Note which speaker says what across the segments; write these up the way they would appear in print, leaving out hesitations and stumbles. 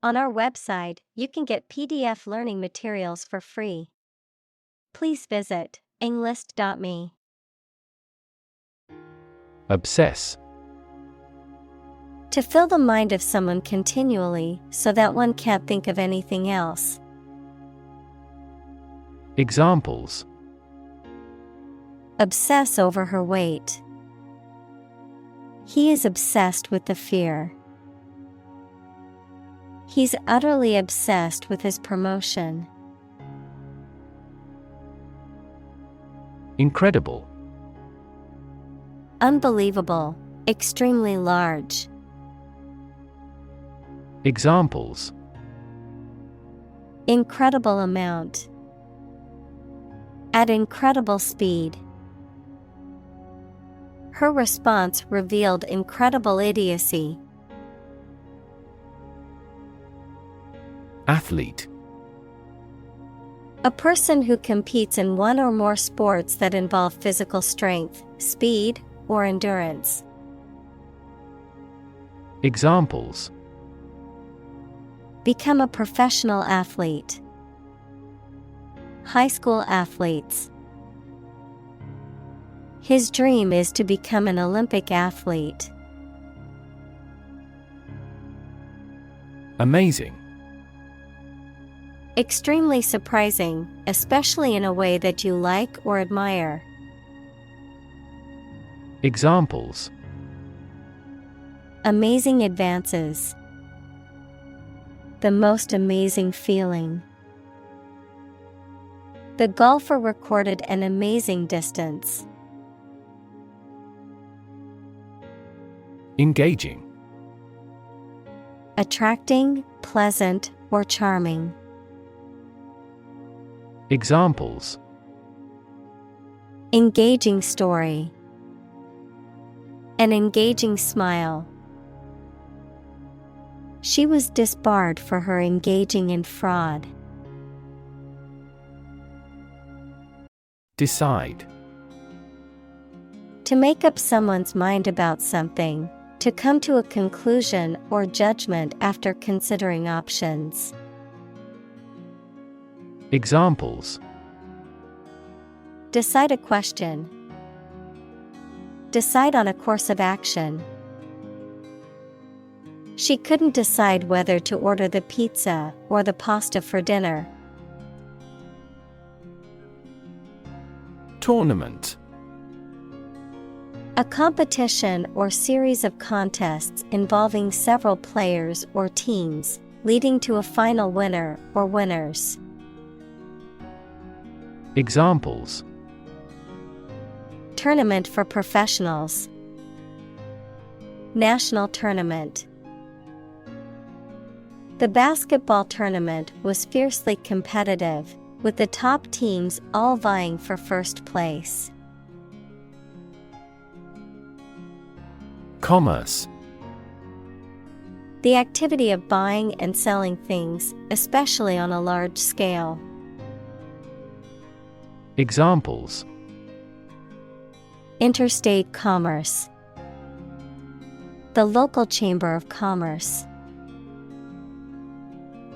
Speaker 1: On our website, you can get PDF learning materials for free. Please visit englist.me.
Speaker 2: Obsess.
Speaker 1: To fill the mind of someone continually so that one can't think of anything else.
Speaker 2: Examples:
Speaker 1: Obsess over her weight. He is obsessed with the fear. He's utterly obsessed with his promotion.
Speaker 2: Incredible.
Speaker 1: Unbelievable, extremely large.
Speaker 2: Examples:
Speaker 1: Incredible amount. At incredible speed. Her response revealed incredible idiocy.
Speaker 2: Athlete.
Speaker 1: A person who competes in one or more sports that involve physical strength, speed, or endurance.
Speaker 2: Examples:
Speaker 1: Become a professional athlete. High school athletes. His dream is to become an Olympic athlete.
Speaker 2: Amazing.
Speaker 1: Extremely surprising, especially in a way that you like or admire.
Speaker 2: Examples:
Speaker 1: Amazing advances. The most amazing feeling. The golfer recorded an amazing distance.
Speaker 2: Engaging.
Speaker 1: Attracting, pleasant, or charming.
Speaker 2: Examples:
Speaker 1: Engaging story. An engaging smile. She was disbarred for her engaging in fraud.
Speaker 2: Decide.
Speaker 1: To make up someone's mind about something, to come to a conclusion or judgment after considering options.
Speaker 2: Examples:
Speaker 1: Decide a question. Decide on a course of action. She couldn't decide whether to order the pizza or the pasta for dinner.
Speaker 2: Tournament.
Speaker 1: A competition or series of contests involving several players or teams, leading to a final winner or winners.
Speaker 2: Examples:
Speaker 1: Tournament for professionals. National tournament. The basketball tournament was fiercely competitive, with the top teams all vying for first place.
Speaker 2: Commerce.
Speaker 1: The activity of buying and selling things, especially on a large scale.
Speaker 2: Examples:
Speaker 1: Interstate commerce. The local chamber of commerce.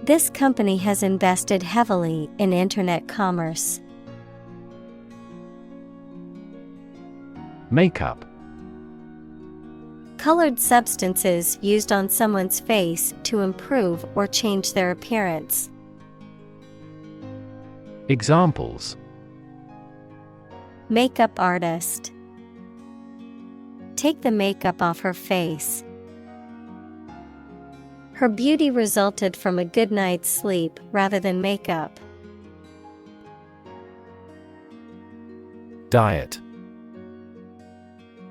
Speaker 1: This company has invested heavily in internet commerce.
Speaker 2: Makeup.
Speaker 1: Colored substances used on someone's face to improve or change their appearance.
Speaker 2: Examples:
Speaker 1: Makeup artist. Take the makeup off her face. Her beauty resulted from a good night's sleep rather than makeup.
Speaker 2: Diet.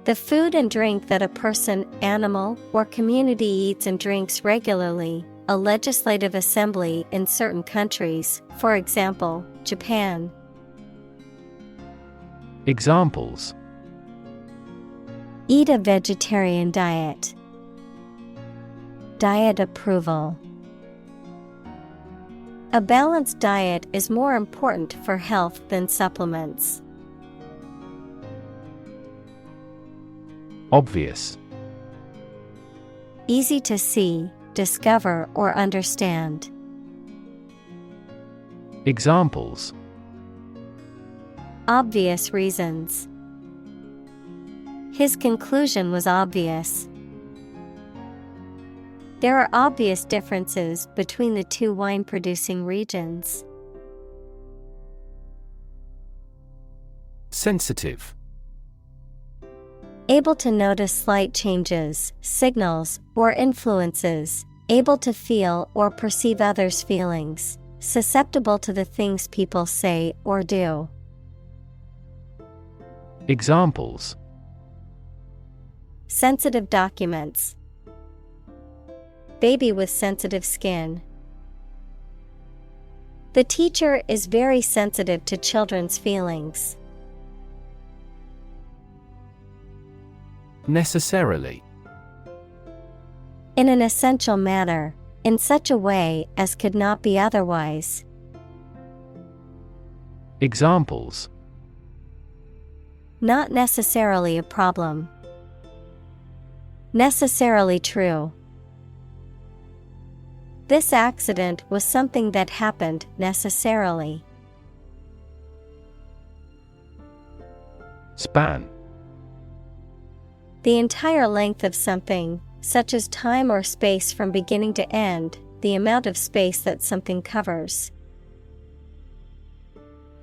Speaker 1: The food and drink that a person, animal, or community eats and drinks regularly, a legislative assembly in certain countries, for example, Japan.
Speaker 2: Examples:
Speaker 1: Eat a vegetarian diet. Diet approval. A balanced diet is more important for health than supplements.
Speaker 2: Obvious.
Speaker 1: Easy to see, discover or understand.
Speaker 2: Examples:
Speaker 1: Obvious reasons. His conclusion was obvious. There are obvious differences between the two wine-producing regions.
Speaker 2: Sensitive.
Speaker 1: Able to notice slight changes, signals, or influences. Able to feel or perceive others' feelings. Susceptible to the things people say or do.
Speaker 2: Examples:
Speaker 1: Sensitive documents. Baby with sensitive skin. The teacher is very sensitive to children's feelings.
Speaker 2: Necessarily.
Speaker 1: In an essential manner, in such a way as could not be otherwise.
Speaker 2: Examples:
Speaker 1: Not necessarily a problem. Necessarily true. This accident was something that happened necessarily.
Speaker 2: Span.
Speaker 1: The entire length of something, such as time or space from beginning to end, the amount of space that something covers.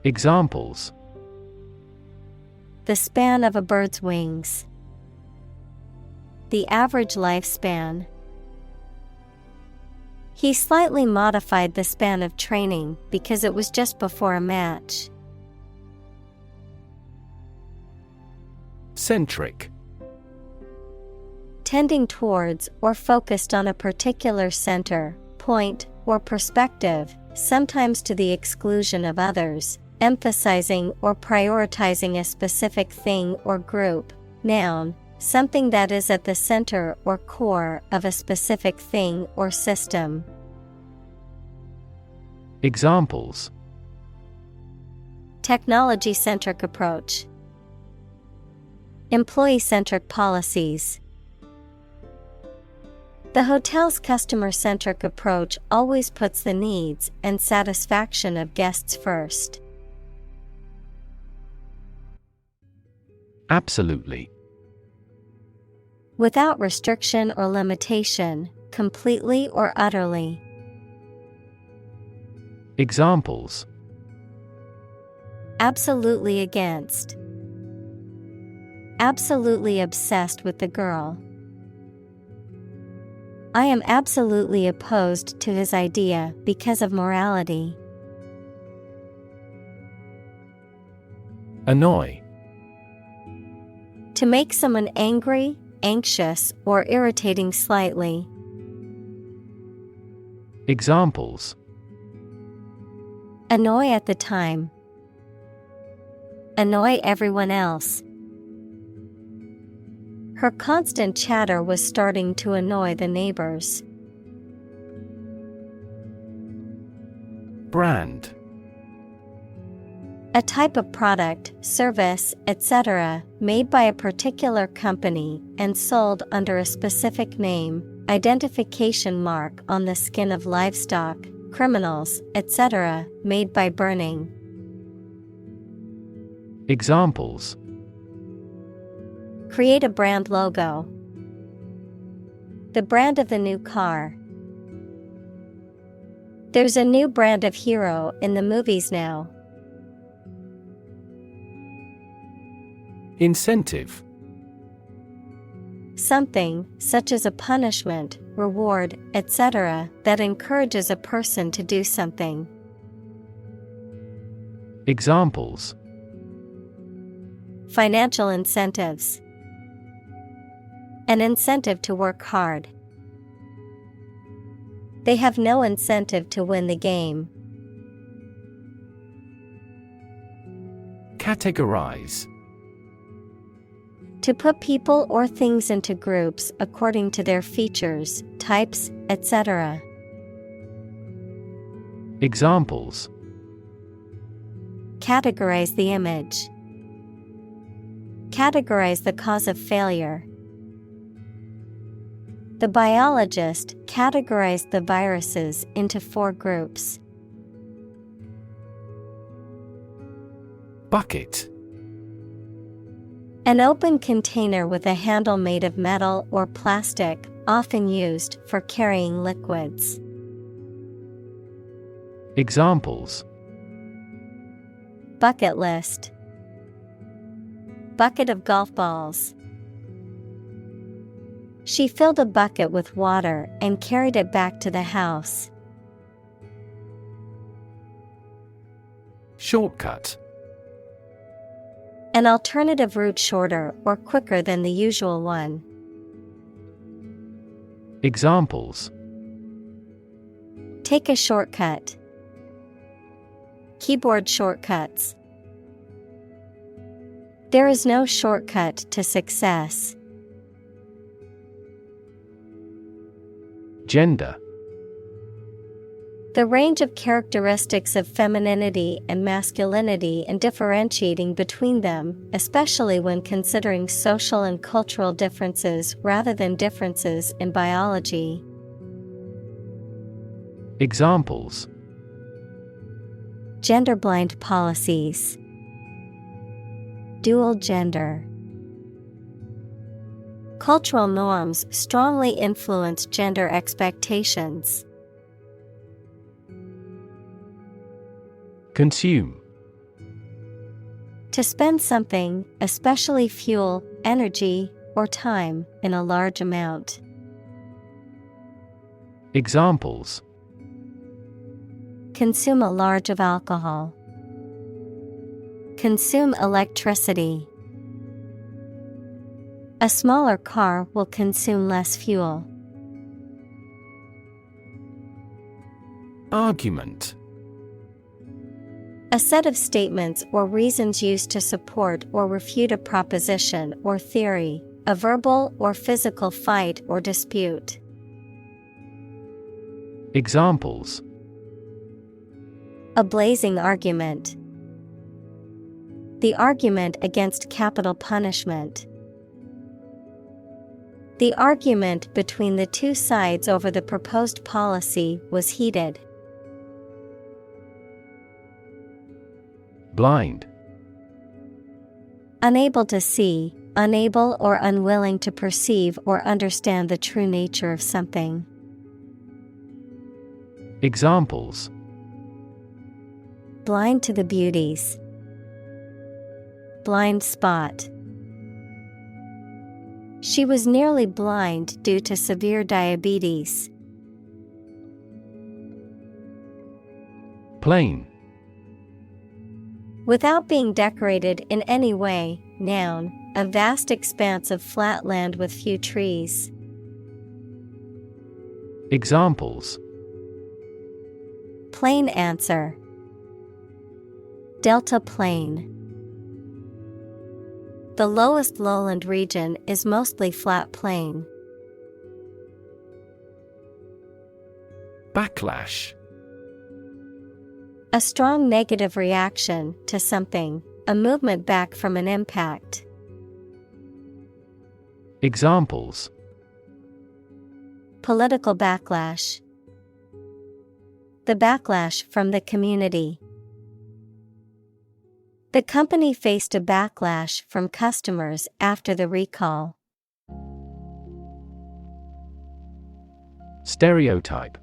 Speaker 2: Examples:
Speaker 1: The span of a bird's wings. The average lifespan. He slightly modified the span of training because it was just before a match.
Speaker 2: Centric.
Speaker 1: Tending towards or focused on a particular center, point, or perspective, sometimes to the exclusion of others, emphasizing or prioritizing a specific thing or group. Noun, something that is at the center or core of a specific thing or system.
Speaker 2: Examples:
Speaker 1: Technology-centric approach. Employee-centric policies. The hotel's customer-centric approach always puts the needs and satisfaction of guests first.
Speaker 2: Absolutely.
Speaker 1: Without restriction or limitation, completely or utterly.
Speaker 2: Examples:
Speaker 1: Absolutely against. Absolutely obsessed with the girl. I am absolutely opposed to his idea because of morality.
Speaker 2: Annoy.
Speaker 1: To make someone angry, anxious, or irritating slightly.
Speaker 2: Examples:
Speaker 1: Annoy at the time. Annoy everyone else. Her constant chatter was starting to annoy the neighbors.
Speaker 2: Brand.
Speaker 1: A type of product, service, etc., made by a particular company and sold under a specific name, identification mark on the skin of livestock, criminals, etc., made by burning.
Speaker 2: Examples:
Speaker 1: Create a brand logo. The brand of the new car. There's a new brand of hero in the movies now.
Speaker 2: Incentive.
Speaker 1: Something, such as a punishment, reward, etc., that encourages a person to do something.
Speaker 2: Examples:
Speaker 1: Financial incentives. An incentive to work hard. They have no incentive to win the game.
Speaker 2: Categorize.
Speaker 1: To put people or things into groups according to their features, types, etc.
Speaker 2: Examples:
Speaker 1: Categorize the image. Categorize the cause of failure. The biologist categorized the viruses into 4 groups.
Speaker 2: Bucket.
Speaker 1: An open container with a handle made of metal or plastic, often used for carrying liquids.
Speaker 2: Examples:
Speaker 1: Bucket list. Bucket of golf balls. She filled a bucket with water and carried it back to the house.
Speaker 2: Shortcut.
Speaker 1: An alternative route shorter or quicker than the usual one.
Speaker 2: Examples:
Speaker 1: Take a shortcut. Keyboard shortcuts. There is no shortcut to success.
Speaker 2: Gender.
Speaker 1: The range of characteristics of femininity and masculinity and differentiating between them, especially when considering social and cultural differences rather than differences in biology.
Speaker 2: Examples:
Speaker 1: Gender-blind policies. Dual gender. Cultural norms strongly influence gender expectations.
Speaker 2: Consume.
Speaker 1: To spend something, especially fuel, energy, or time, in a large amount.
Speaker 2: Examples:
Speaker 1: Consume a large of alcohol. Consume electricity. A smaller car will consume less fuel.
Speaker 2: Argument.
Speaker 1: A set of statements or reasons used to support or refute a proposition or theory, a verbal or physical fight or dispute.
Speaker 2: Examples:
Speaker 1: A blazing argument. The argument against capital punishment. The argument between the two sides over the proposed policy was heated.
Speaker 2: Blind.
Speaker 1: Unable to see, unable or unwilling to perceive or understand the true nature of something.
Speaker 2: Examples:
Speaker 1: Blind to the beauties. Blind spot. She was nearly blind due to severe diabetes.
Speaker 2: Plain.
Speaker 1: Without being decorated in any way, noun, a vast expanse of flat land with few trees.
Speaker 2: Examples:
Speaker 1: Plain answer. Delta plain. The lowest lowland region is mostly flat plain.
Speaker 2: Backlash.
Speaker 1: A strong negative reaction to something, a movement back from an impact.
Speaker 2: Examples:
Speaker 1: Political backlash. The backlash from the community. The company faced a backlash from customers after the recall.
Speaker 2: Stereotype.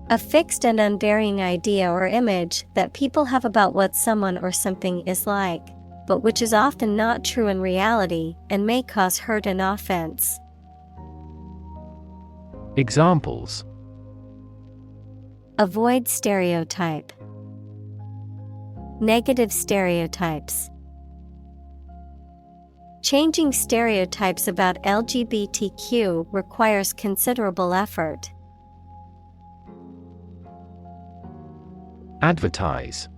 Speaker 1: A fixed and unvarying idea or image that people have about what someone or something is like, but which is often not true in reality and may cause hurt and offense.
Speaker 2: Examples:
Speaker 1: Avoid stereotype. Negative stereotypes. Changing stereotypes about LGBTQ requires considerable effort.
Speaker 2: Advertise.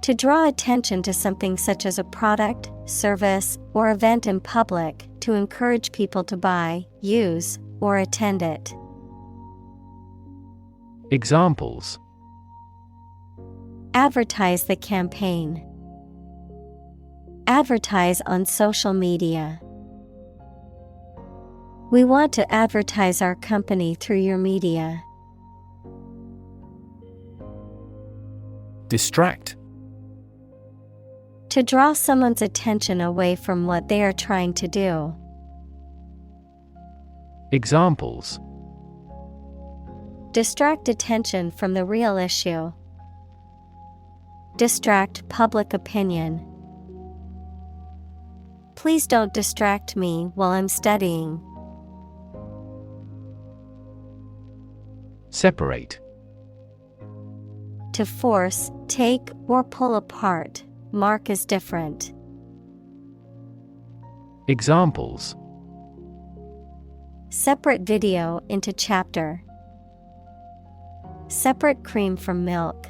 Speaker 1: To draw attention to something such as a product, service, or event in public, to encourage people to buy, use, or attend it.
Speaker 2: Examples:
Speaker 1: Advertise the campaign. Advertise on social media. We want to advertise our company through your media.
Speaker 2: Distract.
Speaker 1: To draw someone's attention away from what they are trying to do.
Speaker 2: Examples:
Speaker 1: Distract attention from the real issue. Distract public opinion. Please don't distract me while I'm studying.
Speaker 2: Separate.
Speaker 1: To force, take, or pull apart. Mark is different.
Speaker 2: Examples:
Speaker 1: Separate video into chapter. Separate cream from milk.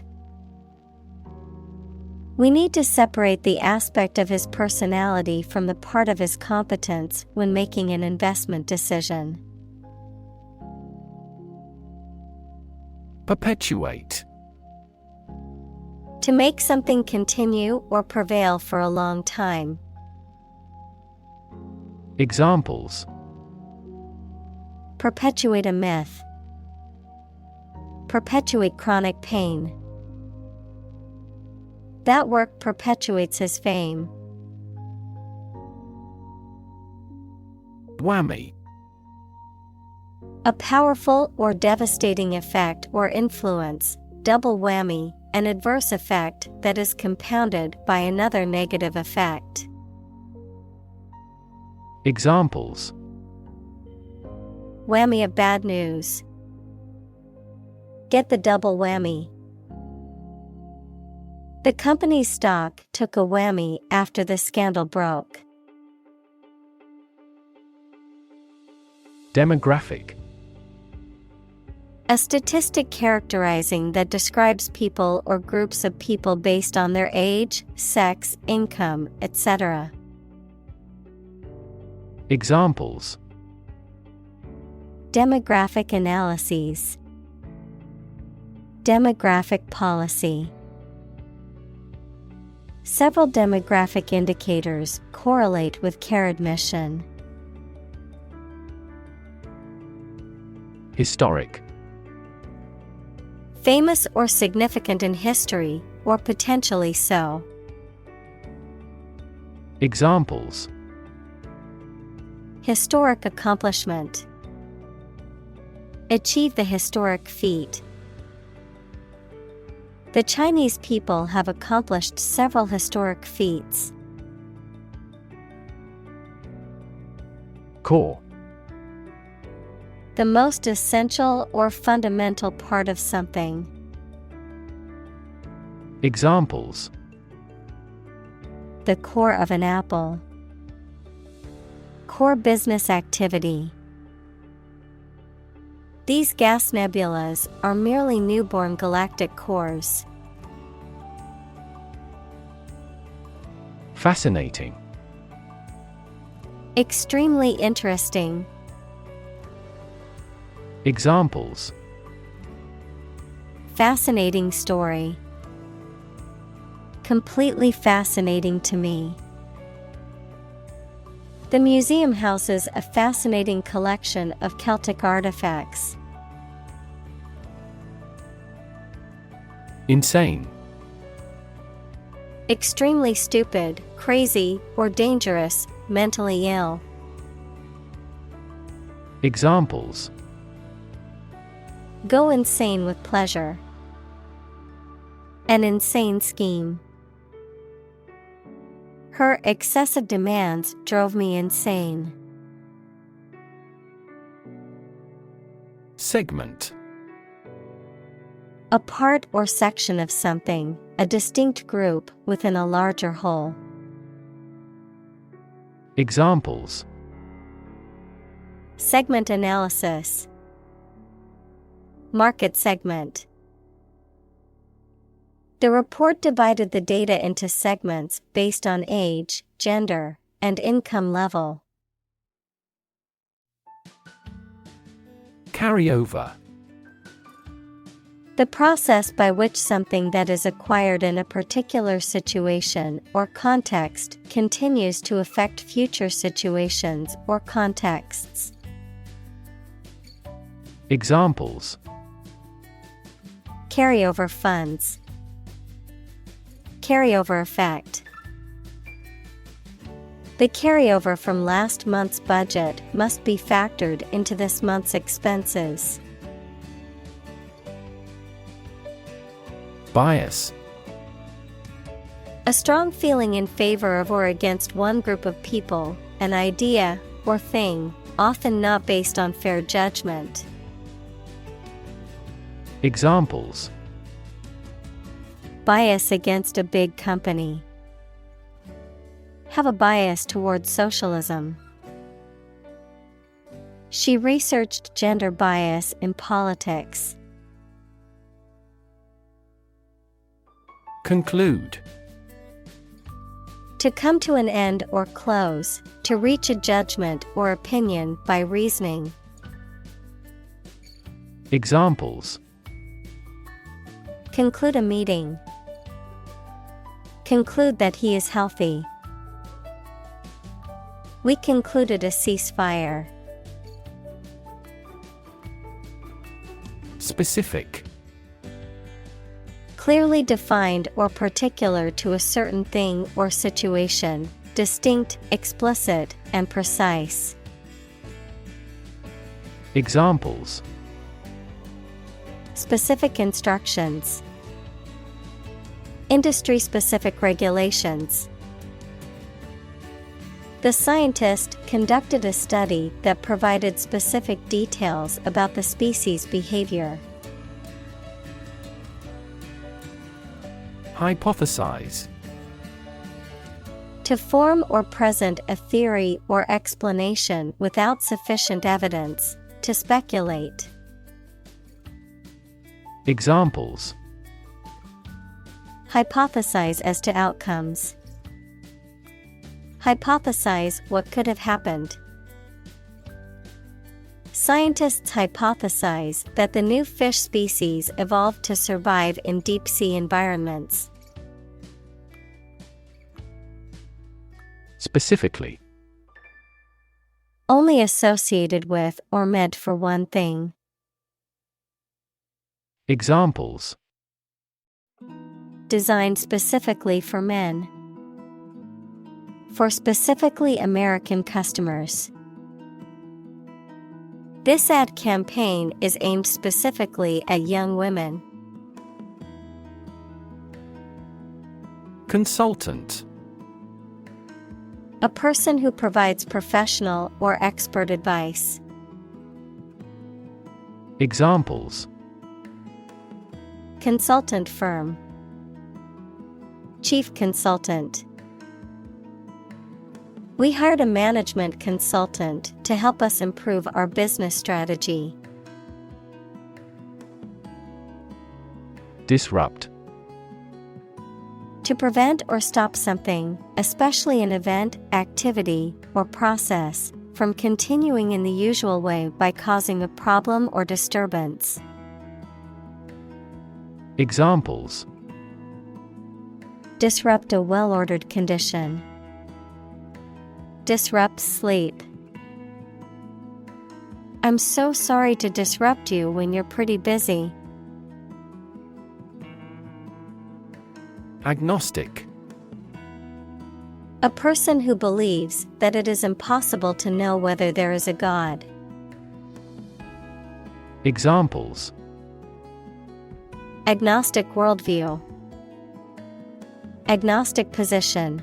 Speaker 1: We need to separate the aspect of his personality from the part of his competence when making an investment decision.
Speaker 2: Perpetuate.
Speaker 1: To make something continue or prevail for a long time.
Speaker 2: Examples:
Speaker 1: Perpetuate a myth. Perpetuate chronic pain. That work perpetuates his fame.
Speaker 2: Whammy.
Speaker 1: A powerful or devastating effect or influence, double whammy, an adverse effect that is compounded by another negative effect.
Speaker 2: Examples:
Speaker 1: Whammy of bad news. Get the double whammy. The company's stock took a whammy after the scandal broke.
Speaker 2: Demographic.
Speaker 1: A statistic characterizing that describes people or groups of people based on their age, sex, income, etc.
Speaker 2: Examples:
Speaker 1: Demographic analyses. Demographic policy. Several demographic indicators correlate with care admission.
Speaker 2: Historic.
Speaker 1: Famous or significant in history, or potentially so.
Speaker 2: Examples:
Speaker 1: Historic accomplishment. Achieve the historic feat. The Chinese people have accomplished several historic feats.
Speaker 2: Core.
Speaker 1: The most essential or fundamental part of something.
Speaker 2: Examples:
Speaker 1: The core of an apple. Core business activity. These gas nebulas are merely newborn galactic cores.
Speaker 2: Fascinating.
Speaker 1: Extremely interesting.
Speaker 2: Examples:
Speaker 1: Fascinating story. Completely fascinating to me. The museum houses a fascinating collection of Celtic artifacts.
Speaker 2: Insane.
Speaker 1: Extremely stupid, crazy, or dangerous, mentally ill.
Speaker 2: Examples:
Speaker 1: Go insane with pleasure. An insane scheme. Her excessive demands drove me insane.
Speaker 2: Segment.
Speaker 1: A part or section of something, a distinct group within a larger whole.
Speaker 2: Examples:
Speaker 1: Segment analysis. Market segment. The report divided the data into segments based on age, gender, and income level.
Speaker 2: Carry over.
Speaker 1: The process by which something that is acquired in a particular situation or context continues to affect future situations or contexts.
Speaker 2: Examples:
Speaker 1: carryover funds, carryover effect. The carryover from last month's budget must be factored into this month's expenses.
Speaker 2: Bias:
Speaker 1: a strong feeling in favor of or against one group of people, an idea, or thing, often not based on fair judgment.
Speaker 2: Examples:
Speaker 1: bias against a big company. Have a bias towards socialism. She researched gender bias in politics.
Speaker 2: Conclude:
Speaker 1: to come to an end or close, to reach a judgment or opinion by reasoning.
Speaker 2: Examples:
Speaker 1: conclude a meeting. Conclude that he is healthy. We concluded a ceasefire.
Speaker 2: Specific:
Speaker 1: clearly defined or particular to a certain thing or situation, distinct, explicit, and precise.
Speaker 2: Examples:
Speaker 1: specific instructions. Industry-specific regulations. The scientist conducted a study that provided specific details about the species' behavior.
Speaker 2: Hypothesize:
Speaker 1: to form or present a theory or explanation without sufficient evidence, to speculate.
Speaker 2: Examples:
Speaker 1: hypothesize as to outcomes. Hypothesize what could have happened. Scientists hypothesize that the new fish species evolved to survive in deep-sea environments.
Speaker 2: Specifically:
Speaker 1: only associated with or meant for one thing.
Speaker 2: Examples:
Speaker 1: designed specifically for men. For specifically American customers. This ad campaign is aimed specifically at young women.
Speaker 2: Consultant:
Speaker 1: a person who provides professional or expert advice.
Speaker 2: Examples:
Speaker 1: consultant firm. Chief consultant. We hired a management consultant to help us improve our business strategy.
Speaker 2: Disrupt:
Speaker 1: to prevent or stop something, especially an event, activity, or process, from continuing in the usual way by causing a problem or disturbance.
Speaker 2: Examples:
Speaker 1: disrupt a well-ordered condition. Disrupt sleep. I'm so sorry to disrupt you when you're pretty busy.
Speaker 2: Agnostic:
Speaker 1: a person who believes that it is impossible to know whether there is a God.
Speaker 2: Examples:
Speaker 1: agnostic worldview. Agnostic position.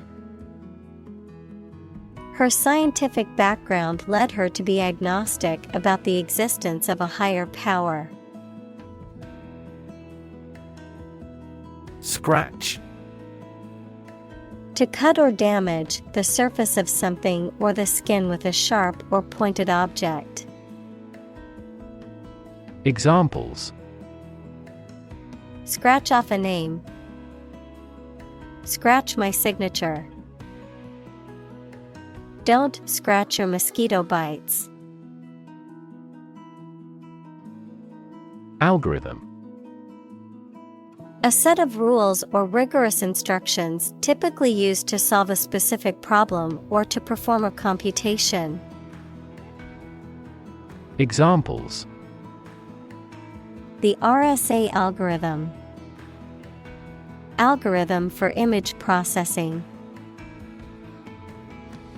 Speaker 1: Her scientific background led her to be agnostic about the existence of a higher power.
Speaker 2: Scratch:
Speaker 1: to cut or damage the surface of something or the skin with a sharp or pointed object.
Speaker 2: Examples:
Speaker 1: scratch off a name. Scratch my signature. Don't scratch your mosquito bites.
Speaker 2: Algorithm:
Speaker 1: a set of rules or rigorous instructions typically used to solve a specific problem or to perform a computation.
Speaker 2: Examples:
Speaker 1: The RSA algorithm. Algorithm for image processing.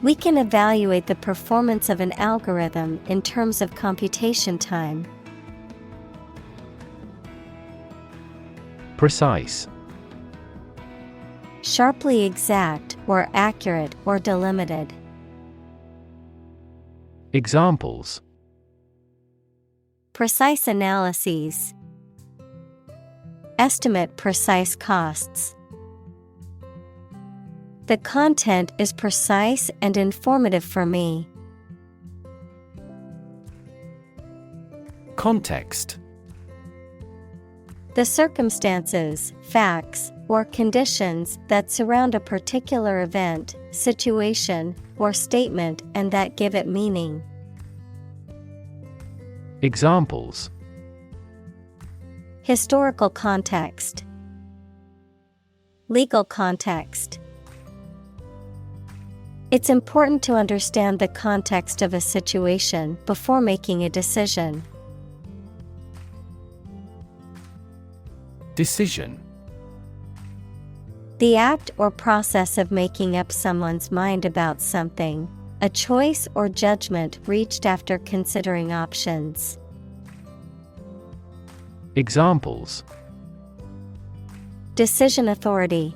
Speaker 1: We can evaluate the performance of an algorithm in terms of computation time.
Speaker 2: Precise.
Speaker 1: Sharply exact or accurate or delimited.
Speaker 2: Examples:
Speaker 1: Precise analyses. Estimate precise costs. The content is precise and informative for me.
Speaker 2: Context.
Speaker 1: The circumstances, facts, or conditions that surround a particular event, situation, or statement and that give it meaning.
Speaker 2: Examples:
Speaker 1: Historical context. Legal context. It's important to understand the context of a situation before making a decision.
Speaker 2: Decision.
Speaker 1: The act or process of making up someone's mind about something, a choice or judgment reached after considering options.
Speaker 2: Examples:
Speaker 1: Decision authority.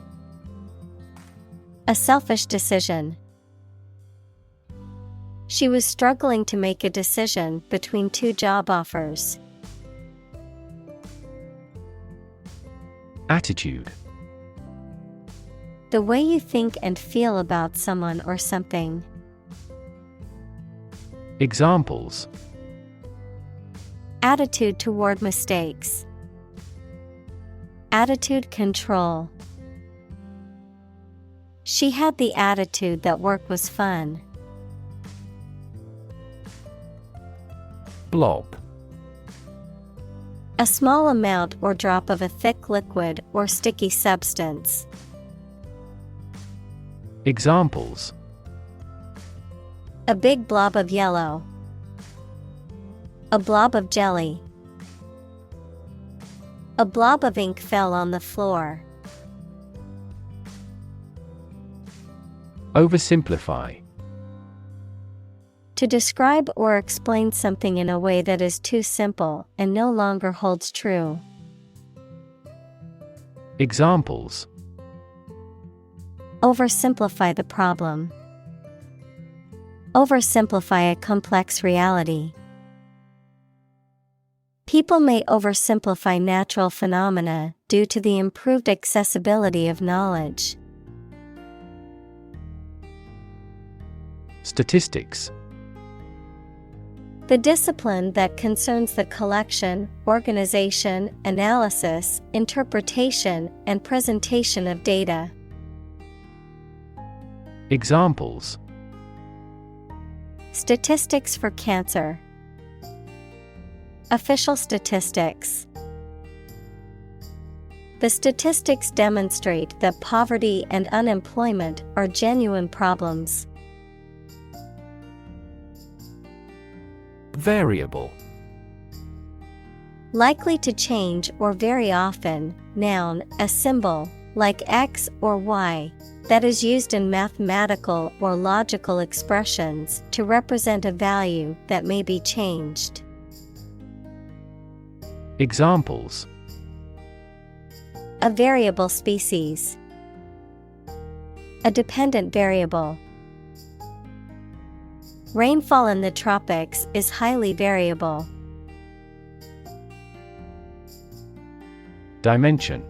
Speaker 1: A selfish decision. She was struggling to make a decision between two job offers.
Speaker 2: Attitude.
Speaker 1: The way you think and feel about someone or something.
Speaker 2: Examples:
Speaker 1: Attitude toward mistakes. Attitude control. She had the attitude that work was fun.
Speaker 2: Blob.
Speaker 1: A small amount or drop of a thick liquid or sticky substance.
Speaker 2: Examples:
Speaker 1: A big blob of yellow. A blob of jelly. A blob of ink fell on the floor.
Speaker 2: Oversimplify.
Speaker 1: To describe or explain something in a way that is too simple and no longer holds true.
Speaker 2: Examples:
Speaker 1: Oversimplify the problem. Oversimplify a complex reality. People may oversimplify natural phenomena due to the improved accessibility of knowledge.
Speaker 2: Statistics.
Speaker 1: The discipline that concerns the collection, organization, analysis, interpretation, and presentation of data.
Speaker 2: Examples:
Speaker 1: Statistics for cancer. Official statistics. The statistics demonstrate that poverty and unemployment are genuine problems.
Speaker 2: Variable.
Speaker 1: Likely to change or very often, noun, a symbol, like X or Y, that is used in mathematical or logical expressions to represent a value that may be changed.
Speaker 2: Examples:
Speaker 1: A variable species. A dependent variable. Rainfall in the tropics is highly variable.
Speaker 2: Dimension.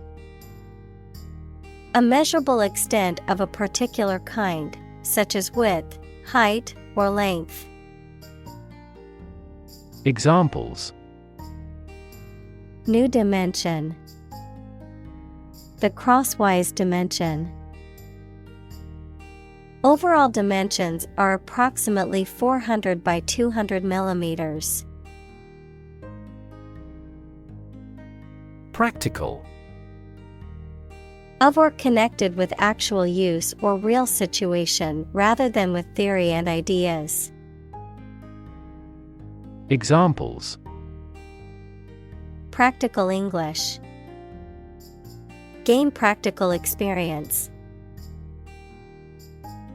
Speaker 1: A measurable extent of a particular kind, such as width, height, or length.
Speaker 2: Examples:
Speaker 1: New dimension. The crosswise dimension. Overall dimensions are approximately 400 by 200 millimeters.
Speaker 2: Practical.
Speaker 1: Of or connected with actual use or real situation rather than with theory and ideas. Practical English. Gain practical experience.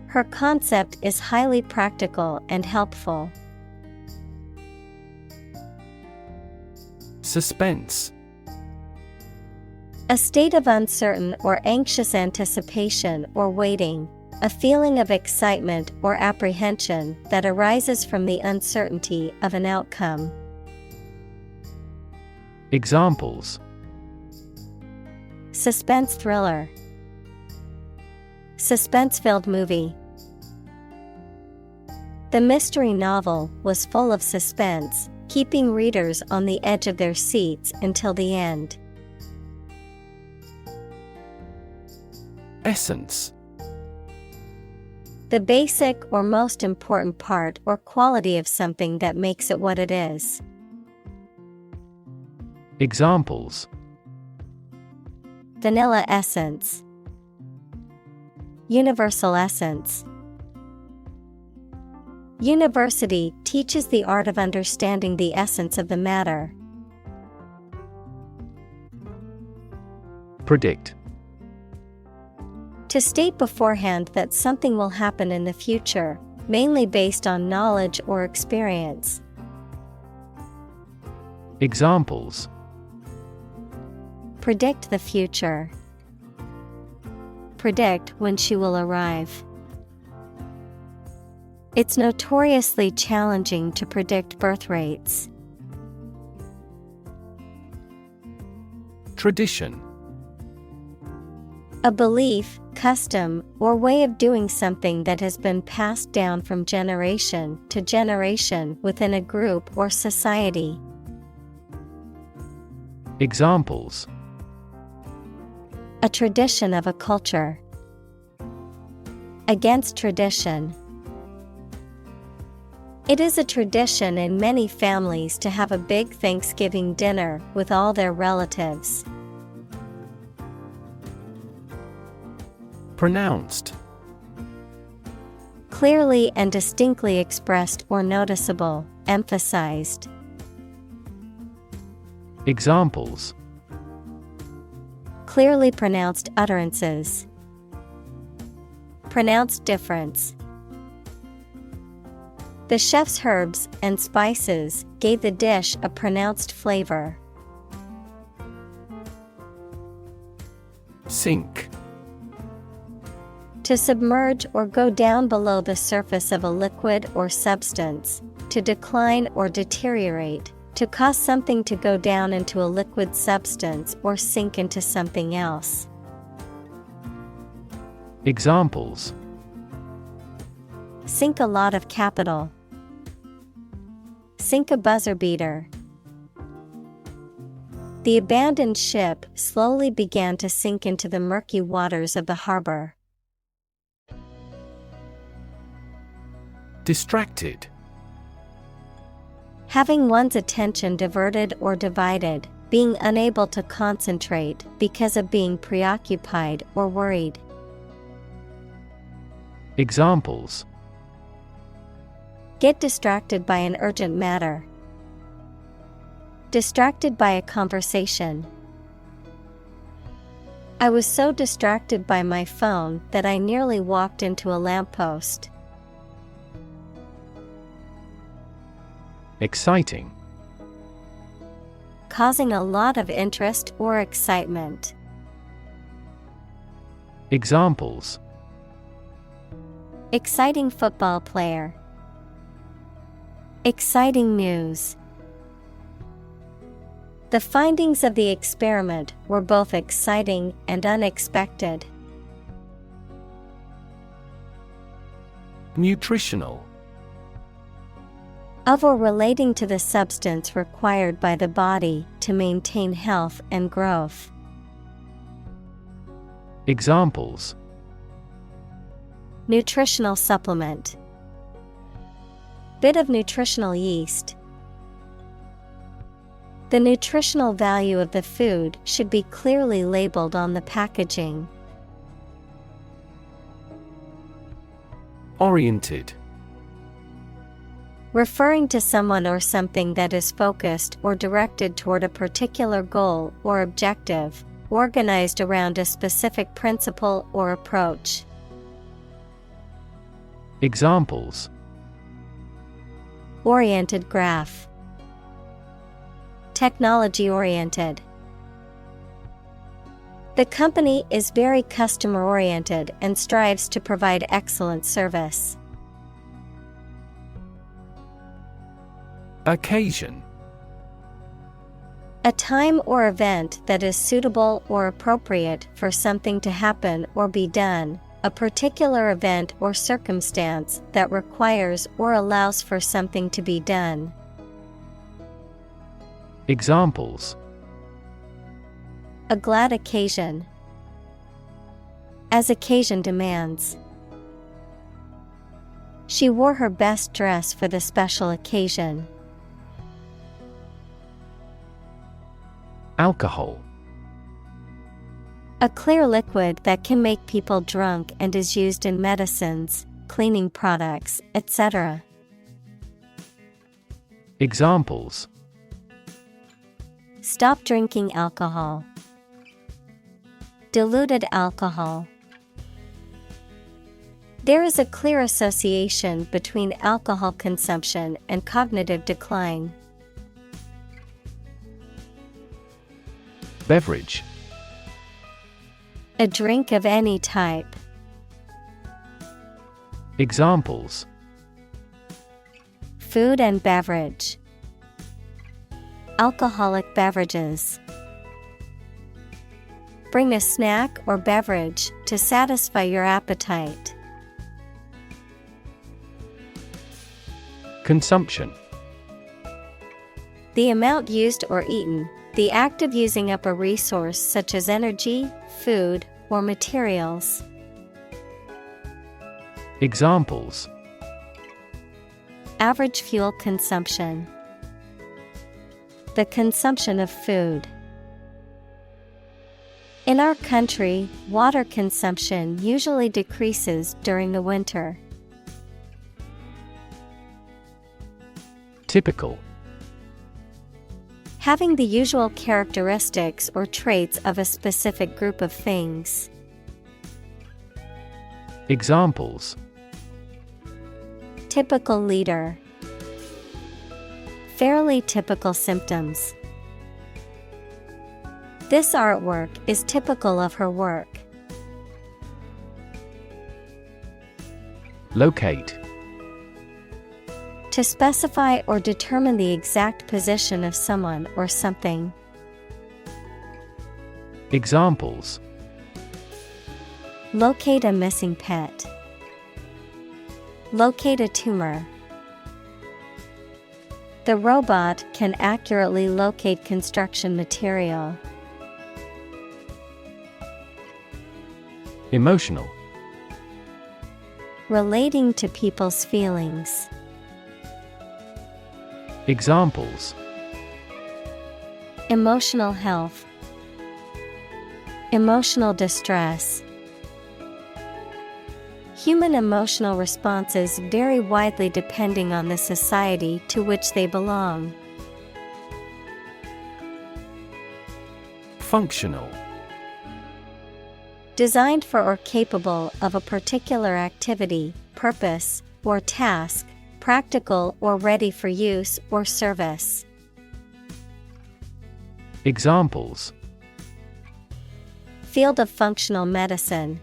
Speaker 1: Her concept is highly practical and helpful.
Speaker 2: Suspense.
Speaker 1: A state of uncertain or anxious anticipation or waiting, a feeling of excitement or apprehension that arises from the uncertainty of an outcome.
Speaker 2: Examples:
Speaker 1: Suspense thriller. Suspense-filled movie. The mystery novel was full of suspense, keeping readers on the edge of their seats until the end.
Speaker 2: Essence.
Speaker 1: The basic or most important part or quality of something that makes it what it is.
Speaker 2: Examples:
Speaker 1: Vanilla essence. Universal essence. University teaches the art of understanding the essence of the matter.
Speaker 2: Predict.
Speaker 1: To state beforehand that something will happen in the future, mainly based on knowledge or experience.
Speaker 2: Examples:
Speaker 1: Predict the future. Predict when she will arrive. It's notoriously challenging to predict birth rates.
Speaker 2: Tradition.
Speaker 1: A belief, custom, or way of doing something that has been passed down from generation to generation within a group or society.
Speaker 2: Examples:
Speaker 1: A tradition of a culture. Against tradition. It is a tradition in many families to have a big Thanksgiving dinner with all their relatives.
Speaker 2: Pronounced.
Speaker 1: Clearly and distinctly expressed or noticeable, emphasized.
Speaker 2: Examples:
Speaker 1: Clearly pronounced utterances. Pronounced difference. The chef's herbs and spices gave the dish a pronounced flavor.
Speaker 2: Sink.
Speaker 1: To submerge or go down below the surface of a liquid or substance, to decline or deteriorate, to cause something to go down into a liquid substance or sink into something else.
Speaker 2: Examples:
Speaker 1: Sink a lot of capital. Sink a buzzer beater. The abandoned ship slowly began to sink into the murky waters of the harbor.
Speaker 2: Distracted.
Speaker 1: Having one's attention diverted or divided, being unable to concentrate because of being preoccupied or worried.
Speaker 2: Examples:
Speaker 1: Get distracted by an urgent matter. Distracted by a conversation. I was so distracted by my phone that I nearly walked into a lamppost.
Speaker 2: Exciting.
Speaker 1: Causing a lot of interest or excitement.
Speaker 2: Examples:
Speaker 1: Exciting football player. Exciting news. The findings of the experiment were both exciting and unexpected.
Speaker 2: Nutritional.
Speaker 1: Of or relating to the substance required by the body to maintain health and growth.
Speaker 2: Examples:
Speaker 1: Nutritional supplement. Bit of nutritional yeast. The nutritional value of the food should be clearly labeled on the packaging.
Speaker 2: Oriented.
Speaker 1: Referring to someone or something that is focused or directed toward a particular goal or objective, organized around a specific principle or approach.
Speaker 2: Examples:
Speaker 1: Oriented graph. Technology-oriented. The company is very customer-oriented and strives to provide excellent service.
Speaker 2: Occasion.
Speaker 1: A time or event that is suitable or appropriate for something to happen or be done, a particular event or circumstance that requires or allows for something to be done.
Speaker 2: Examples:
Speaker 1: A glad occasion. As occasion demands. She wore her best dress for the special occasion.
Speaker 2: Alcohol.
Speaker 1: A clear liquid that can make people drunk and is used in medicines, cleaning products, etc.
Speaker 2: Examples:
Speaker 1: Stop drinking alcohol. Diluted alcohol. There is a clear association between alcohol consumption and cognitive decline.
Speaker 2: Beverage.
Speaker 1: A drink of any type.
Speaker 2: Examples:
Speaker 1: Food and beverage. Alcoholic beverages. Bring a snack or beverage to satisfy your appetite.
Speaker 2: Consumption.
Speaker 1: The amount used or eaten, the act of using up a resource such as energy, food, or materials.
Speaker 2: Examples:
Speaker 1: Average fuel consumption. The consumption of food. In our country, water consumption usually decreases during the winter.
Speaker 2: Typical.
Speaker 1: Having the usual characteristics or traits of a specific group of things.
Speaker 2: Examples:
Speaker 1: Typical leader. Fairly typical symptoms. This artwork is typical of her work.
Speaker 2: Locate.
Speaker 1: To specify or determine the exact position of someone or something.
Speaker 2: Examples:
Speaker 1: Locate a missing pet. Locate a tumor. The robot can accurately locate construction material.
Speaker 2: Emotional.
Speaker 1: Relating to people's feelings.
Speaker 2: Examples:
Speaker 1: Emotional health. Emotional distress. Human emotional responses vary widely depending on the society to which they belong.
Speaker 2: Functional.
Speaker 1: Designed for or capable of a particular activity, purpose, or task, practical or ready for use or service.
Speaker 2: Examples:
Speaker 1: Field of functional medicine.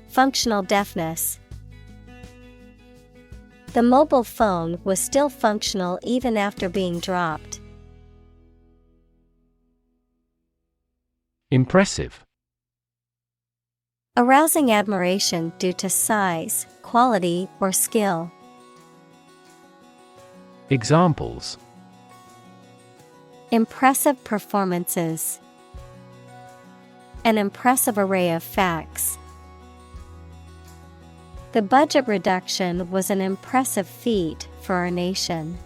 Speaker 1: Functional deafness. The mobile phone was still functional even after being dropped.
Speaker 2: Impressive.
Speaker 1: Arousing admiration due to size, quality, or skill.
Speaker 2: Examples:
Speaker 1: Impressive performances. An impressive array of facts. The budget reduction was an impressive feat for our nation.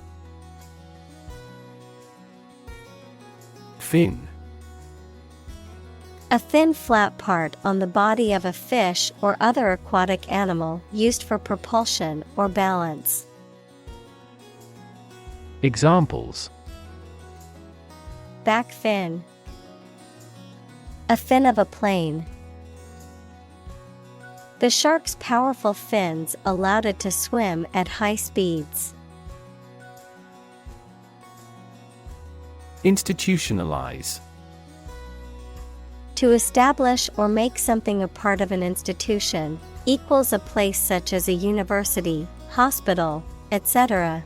Speaker 2: Fin.
Speaker 1: A thin flat part on the body of a fish or other aquatic animal used for propulsion or balance.
Speaker 2: Examples:
Speaker 1: back fin, a fin of a plane. The shark's powerful fins allowed it to swim at high speeds.
Speaker 2: Institutionalize.
Speaker 1: To establish or make something a part of an institution, equals a place such as a university, hospital, etc.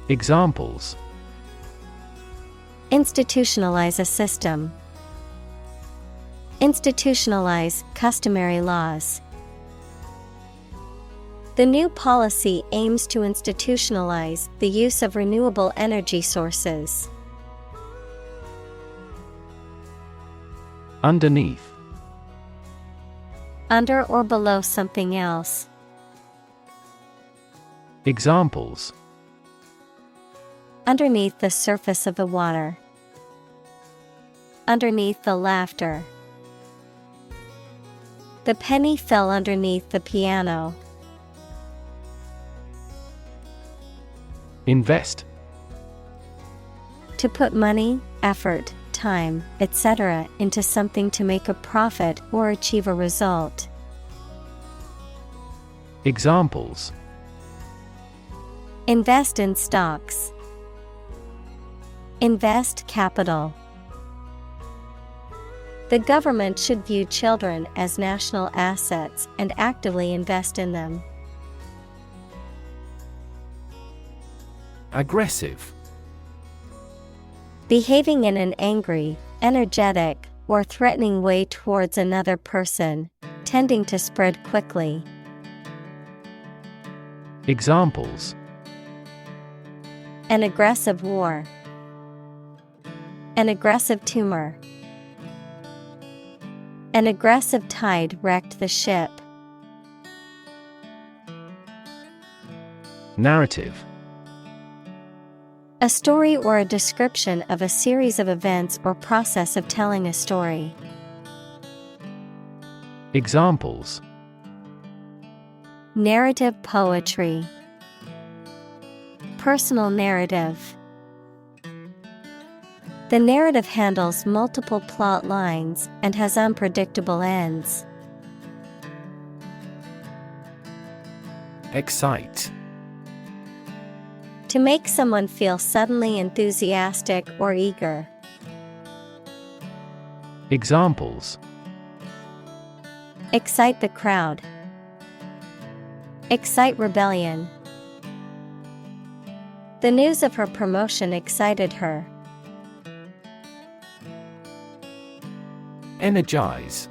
Speaker 2: Examples:
Speaker 1: institutionalize a system. Institutionalize customary laws. The new policy aims to institutionalize the use of renewable energy sources.
Speaker 2: Underneath.
Speaker 1: Under or below something else.
Speaker 2: Examples:
Speaker 1: underneath the surface of the water. Underneath the laughter. The penny fell underneath the piano.
Speaker 2: Invest.
Speaker 1: To put money, effort, time, etc. into something to make a profit or achieve a result.
Speaker 2: Examples:
Speaker 1: invest in stocks. Invest capital. The government should view children as national assets and actively invest in them.
Speaker 2: Aggressive.
Speaker 1: Behaving in an angry, energetic, or threatening way towards another person, tending to spread quickly.
Speaker 2: Examples:
Speaker 1: an aggressive war. An aggressive tumor. An aggressive tide wrecked the ship.
Speaker 2: Narrative.
Speaker 1: A story or a description of a series of events or process of telling a story.
Speaker 2: Examples:
Speaker 1: narrative poetry. Personal narrative. The narrative handles multiple plot lines and has unpredictable ends.
Speaker 2: Excite.
Speaker 1: To make someone feel suddenly enthusiastic or eager.
Speaker 2: Examples:
Speaker 1: excite the crowd. Excite rebellion. The news of her promotion excited her.
Speaker 2: Energize.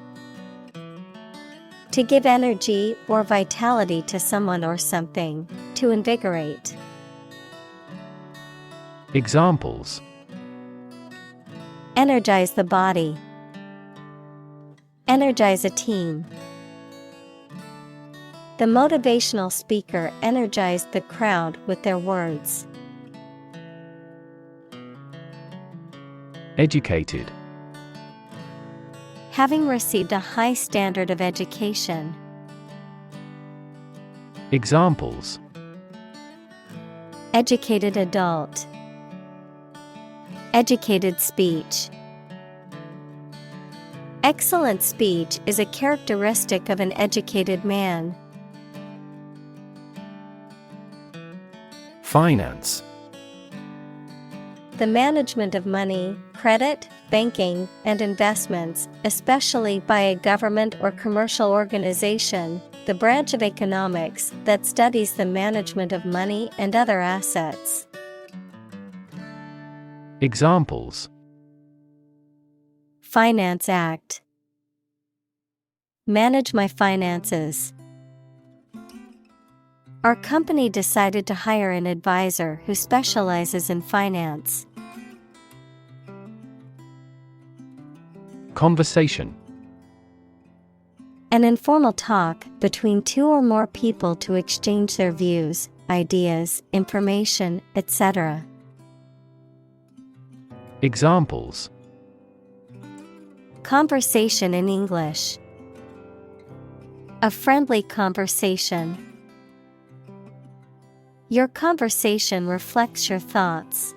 Speaker 1: To give energy or vitality to someone or something, to invigorate.
Speaker 2: Examples:
Speaker 1: energize the body. Energize a team. The motivational speaker energized the crowd with their words.
Speaker 2: Educated.
Speaker 1: Having received a high standard of education.
Speaker 2: Examples:
Speaker 1: educated adult. Educated speech. Excellent speech is a characteristic of an educated man.
Speaker 2: Finance.
Speaker 1: The management of money, credit, banking, and investments, especially by a government or commercial organization, the branch of economics that studies the management of money and other assets.
Speaker 2: Examples:
Speaker 1: Finance Act. Manage my finances. Our company decided to hire an advisor who specializes in finance.
Speaker 2: Conversation.
Speaker 1: An informal talk between two or more people to exchange their views, ideas, information, etc.
Speaker 2: Examples:
Speaker 1: conversation in English. A friendly conversation. Your conversation reflects your thoughts.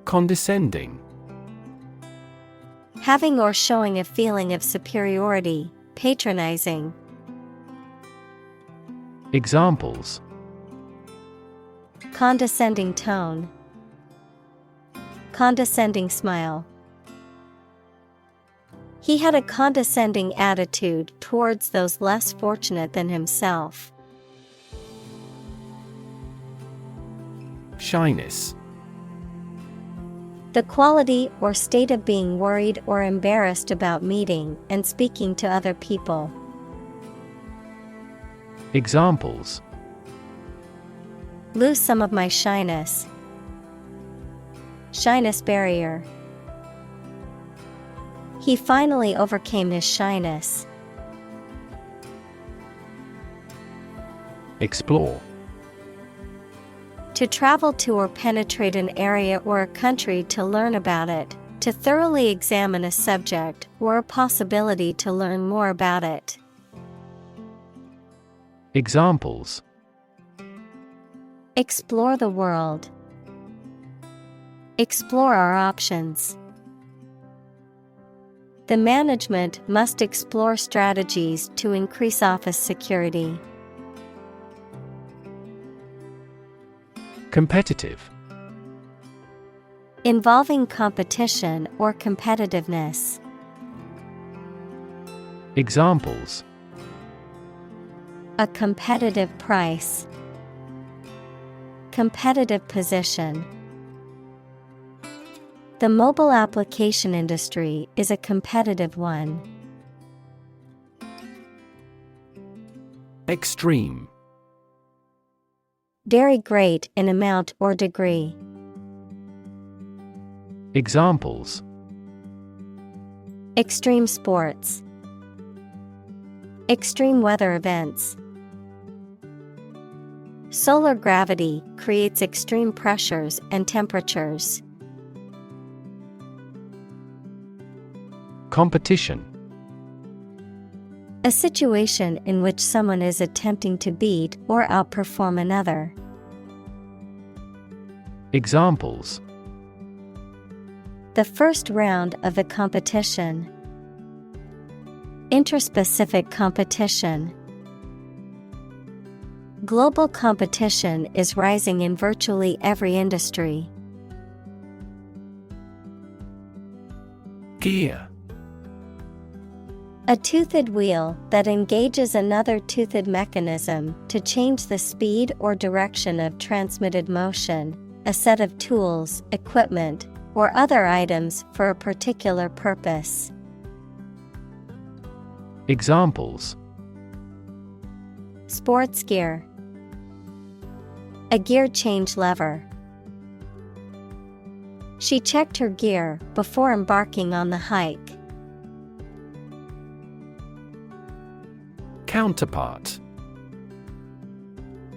Speaker 2: Condescending.
Speaker 1: Having or showing a feeling of superiority, patronizing.
Speaker 2: Examples:
Speaker 1: Condescending tone. Condescending smile. He had a condescending attitude towards those less fortunate than himself.
Speaker 2: Shyness.
Speaker 1: The quality or state of being worried or embarrassed about meeting and speaking to other people.
Speaker 2: Examples:
Speaker 1: Lose some of my shyness. Shyness barrier. He finally overcame his shyness.
Speaker 2: Explore.
Speaker 1: To travel to or penetrate an area or a country to learn about it, to thoroughly examine a subject or a possibility to learn more about it.
Speaker 2: Examples:
Speaker 1: Explore the world. Explore our options. The management must explore strategies to increase office security.
Speaker 2: Competitive.
Speaker 1: Involving competition or competitiveness.
Speaker 2: Examples:
Speaker 1: A competitive price. Competitive position. The mobile application industry is a competitive one.
Speaker 2: Extreme.
Speaker 1: Very great in amount or degree.
Speaker 2: Examples:
Speaker 1: Extreme sports. Extreme weather events. Solar gravity creates extreme pressures and temperatures.
Speaker 2: Competition.
Speaker 1: A situation in which someone is attempting to beat or outperform another.
Speaker 2: Examples:
Speaker 1: The first round of the competition. Interspecific competition. Global competition is rising in virtually every industry.
Speaker 2: Gear.
Speaker 1: A toothed wheel that engages another toothed mechanism to change the speed or direction of transmitted motion, a set of tools, equipment, or other items for a particular purpose.
Speaker 2: Examples:
Speaker 1: Sports gear. A gear change lever. She checked her gear before embarking on the hike.
Speaker 2: Counterpart.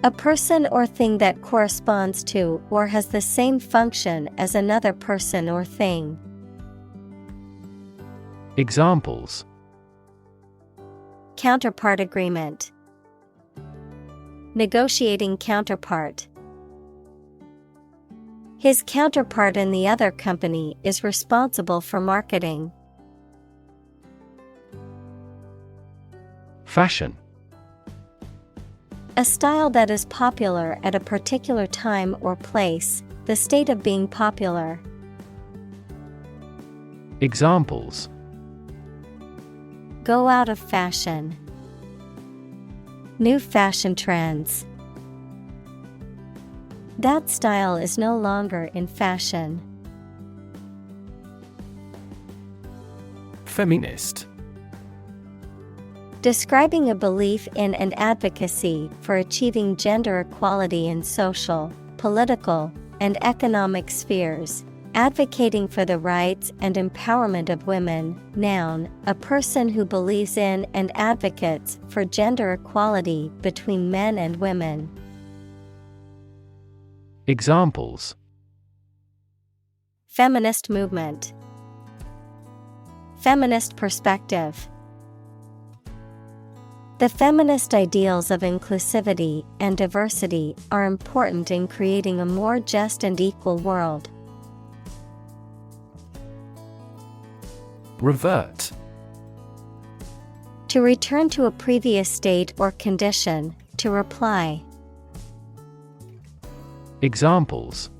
Speaker 1: A person or thing that corresponds to or has the same function as another person or thing.
Speaker 2: Examples:
Speaker 1: Counterpart agreement. Negotiating counterpart. His counterpart in the other company is responsible for marketing.
Speaker 2: Fashion.
Speaker 1: A style that is popular at a particular time or place, the state of being popular.
Speaker 2: Examples:
Speaker 1: Go out of fashion. New fashion trends. That style is no longer in fashion.
Speaker 2: Feminist.
Speaker 1: Describing a belief in and advocacy for achieving gender equality in social, political, and economic spheres, advocating for the rights and empowerment of women. Noun, a person who believes in and advocates for gender equality between men and women.
Speaker 2: Examples:
Speaker 1: Feminist movement. Feminist perspective. The feminist ideals of inclusivity and diversity are important in creating a more just and equal world.
Speaker 2: Revert.
Speaker 1: To return to a previous state or condition, to reply.
Speaker 2: Examples: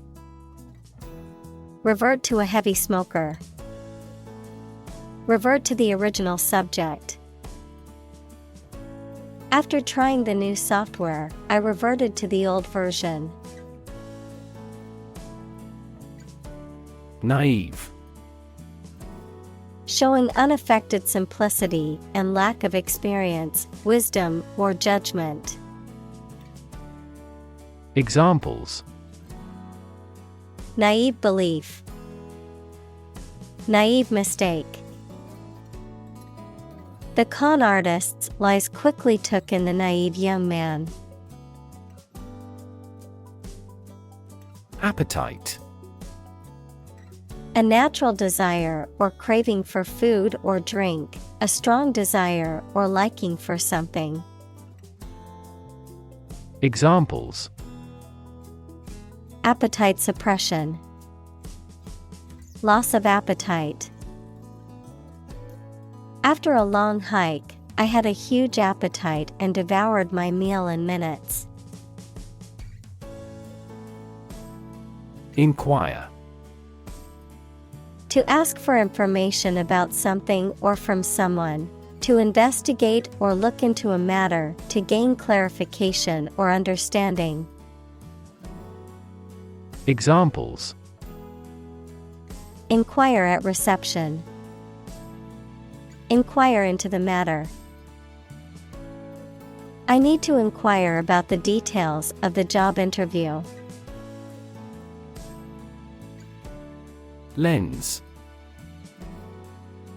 Speaker 1: Revert to a heavy smoker. Revert to the original subject. After trying the new software, I reverted to the old version.
Speaker 2: Naive.
Speaker 1: Showing unaffected simplicity and lack of experience, wisdom, or judgment.
Speaker 2: Examples:
Speaker 1: Naive belief. Naive mistake. The con artist's lies quickly took in the naive young man.
Speaker 2: Appetite.
Speaker 1: A natural desire or craving for food or drink, a strong desire or liking for something.
Speaker 2: Examples:
Speaker 1: Appetite suppression. Loss of appetite. After a long hike, I had a huge appetite and devoured my meal in minutes.
Speaker 2: Inquire.
Speaker 1: To ask for information about something or from someone, to investigate or look into a matter to gain clarification or understanding.
Speaker 2: Examples:
Speaker 1: Inquire at reception. Inquire into the matter. I need to inquire about the details of the job interview.
Speaker 2: Lens.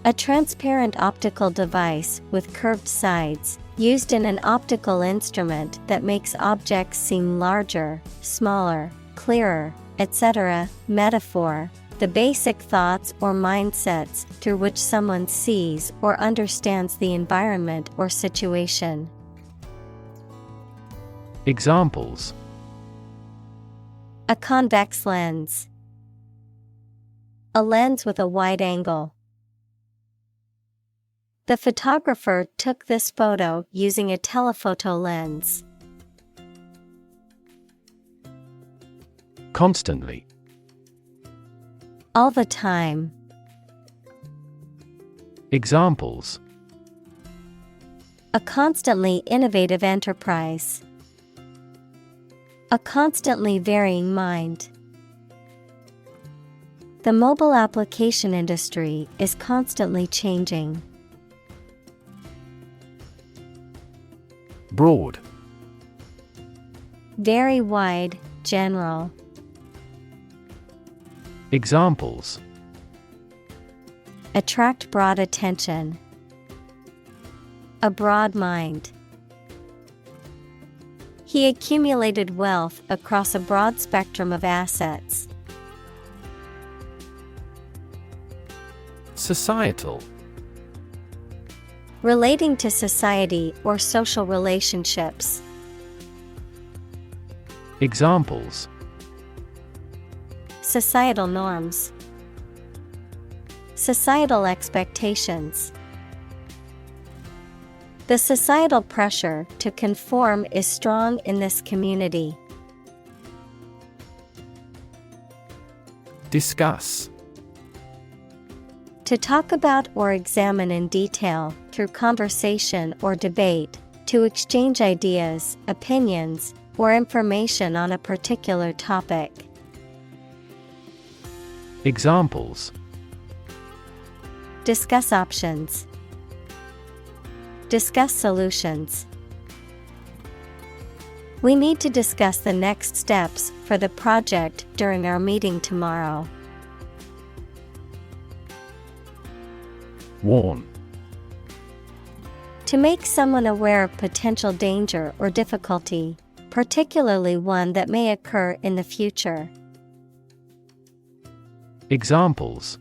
Speaker 1: A transparent optical device with curved sides, used in an optical instrument that makes objects seem larger, smaller, clearer, etc. Metaphor. The basic thoughts or mindsets through which someone sees or understands the environment or situation.
Speaker 2: Examples:
Speaker 1: A convex lens. A lens with a wide angle. The photographer took this photo using a telephoto lens.
Speaker 2: Constantly.
Speaker 1: All the time.
Speaker 2: Examples:
Speaker 1: A constantly innovative enterprise. A constantly varying mind. The mobile application industry is constantly changing.
Speaker 2: Broad.
Speaker 1: Very wide, general.
Speaker 2: Examples:
Speaker 1: Attract broad attention. A broad mind. He accumulated wealth across a broad spectrum of assets.
Speaker 2: Societal.
Speaker 1: Relating to society or social relationships.
Speaker 2: Examples:
Speaker 1: Societal norms. Societal expectations. The societal pressure to conform is strong in this community.
Speaker 2: Discuss.
Speaker 1: To talk about or examine in detail, through conversation or debate, to exchange ideas, opinions, or information on a particular topic.
Speaker 2: Examples:
Speaker 1: Discuss options. Discuss solutions. We need to discuss the next steps for the project during our meeting tomorrow.
Speaker 2: Warn.
Speaker 1: To make someone aware of potential danger or difficulty, particularly one that may occur in the future.
Speaker 2: Examples: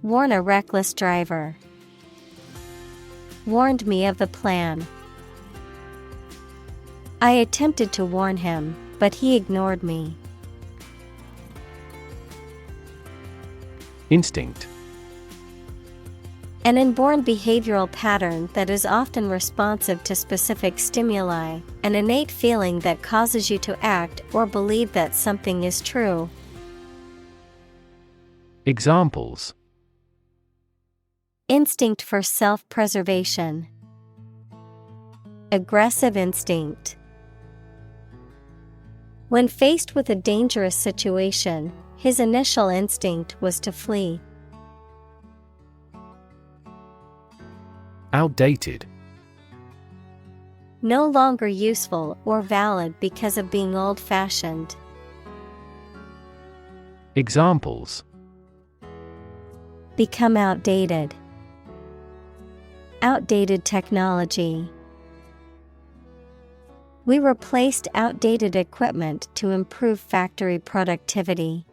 Speaker 1: Warn a reckless driver. Warned me of the plan. I attempted to warn him, but he ignored me.
Speaker 2: Instinct.
Speaker 1: An inborn behavioral pattern that is often responsive to specific stimuli, an innate feeling that causes you to act or believe that something is true.
Speaker 2: Examples:
Speaker 1: Instinct for self-preservation. Aggressive instinct. When faced with a dangerous situation, his initial instinct was to flee.
Speaker 2: Outdated.
Speaker 1: No longer useful or valid because of being old-fashioned.
Speaker 2: Examples:
Speaker 1: Become outdated. Outdated technology. We replaced outdated equipment to improve factory productivity.